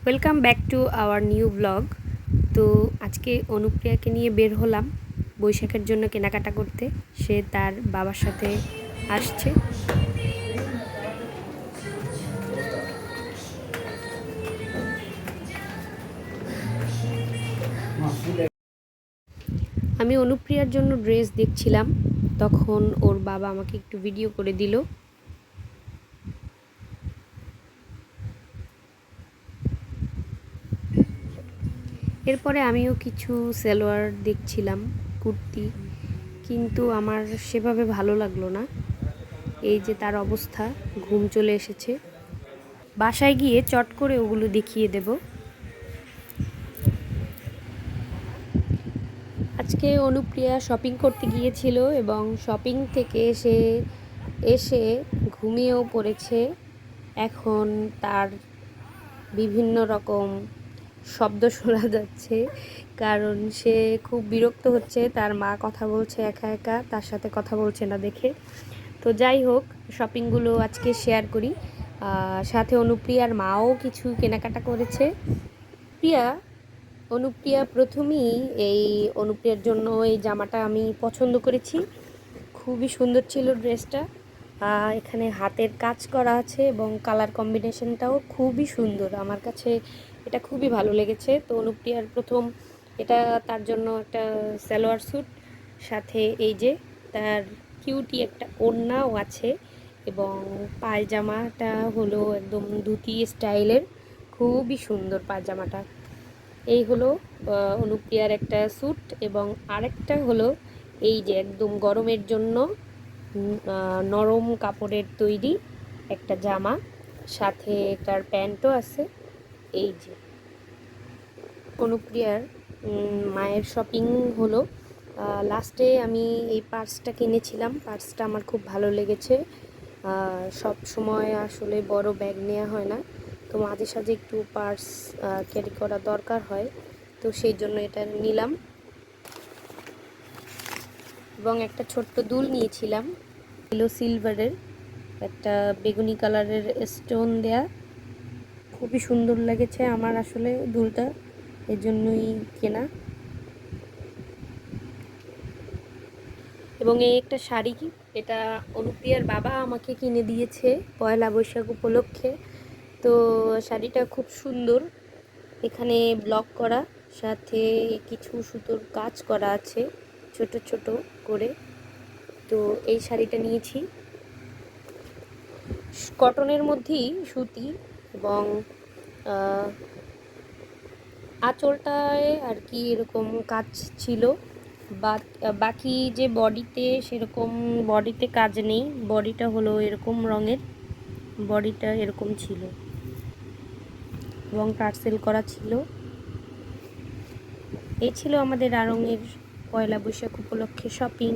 Welcome back to our new blog. তো আজকে অনুপ্রিয়াকে নিয়ে বের হলাম বৈশাখের জন্য কেনাকাটা করতে। সে তার বাবার সাথে আসছে। আমি অনুপ্রিয়ার জন্য ড্রেস দেখছিলাম, তখন ওর বাবা আমাকে একটু ভিডিও করে দিল। এরপরে আমিও কিছু সালোয়ার দেখছিলাম, কুর্তি, কিন্তু আমার সেভাবে ভালো লাগলো না। এই যে তার অবস্থা, ঘুম চলে এসেছে। বাসায় গিয়ে চট করে ওগুলো দেখিয়ে দেব। আজকে অনুপ্রিয়া শপিং করতে গিয়েছিল এবং শপিং থেকে এসে ঘুমিয়েও পড়েছে। এখন তার বিভিন্ন রকম শব্দ শোনা যাচ্ছে, কারণ সে খুব বিরক্ত হচ্ছে। তার মা কথা বলছে একা একা, তার সাথে কথা বলছে না দেখে। তো যাই হোক, শপিংগুলো আজকে শেয়ার করি। সাথে অনুপ্রিয়ার মাও কিছু কেনাকাটা করেছে। অনুপ্রিয়া প্রথমেই অনুপ্রিয়ার জন্য এই জামাটা আমি পছন্দ করেছি। খুবই সুন্দর ছিল ড্রেসটা। এখানে হাতের কাজ করা আছে এবং কালার কম্বিনেশনটাও খুবই সুন্দর। আমার কাছে এটা খুবই ভালো লেগেছে। তো অনুপ্রিয়ার প্রথম এটা তার জন্য একটা সালোয়ার স্যুট, সাথে এই যে তার কিউটি একটা ওড়নাও আছে এবং পায়জামাটা হলো একদম ধুতি স্টাইলের। খুবই সুন্দর পায়জামাটা। এই হলো অনুপ্রিয়ার একটা স্যুট, এবং আরেকটা হলো এই যে একদম গরমের জন্য নরম কাপড়ের তৈরি একটা জামা, সাথে তার প্যান্টও আছে। এই যে অনুপ্রিয়ার মায়ের শপিং হলো। লাস্টে আমি এই পার্সটা কিনেছিলাম। পার্সটা আমার খুব ভালো লেগেছে। সব সময় আসলে বড় ব্যাগ নেওয়া হয় না, তো মাঝে সাঝে একটু পার্স ক্যারি করা দরকার হয়, তো সেই জন্য এটা নিলাম। এবং একটা ছোট্ট দুল নিয়েছিলাম, ছিল সিলভারের, একটা বেগুনি কালারের স্টোন দেয়া। খুবই সুন্দর লেগেছে আমার আসলে দুলটা, এর জন্যই কেনা। এবং এই একটা শাড়ি, এটা অনুপ্রিয়ার বাবা আমাকে কিনে দিয়েছে পয়লা বৈশাখ উপলক্ষে। তো শাড়িটা খুব সুন্দর, এখানে ব্লক করা, সাথে কিছু সুতোর কাজ করা আছে ছোট ছোট করে। তো এই শাড়িটা নিয়েছি, কটনের মধ্যেই সুতি, এবং আঁচলটায় আর কি এরকম কাজ ছিল। বাকি যে বডিতে সেরকম বডিতে কাজ নেই, বডিটা হলো এরকম রঙের, বডিটা এরকম ছিল এবং টার্সেল করা ছিল। এই ছিল আমাদের আড়ংয়ের পয়লা বৈশাখ উপলক্ষে শপিং।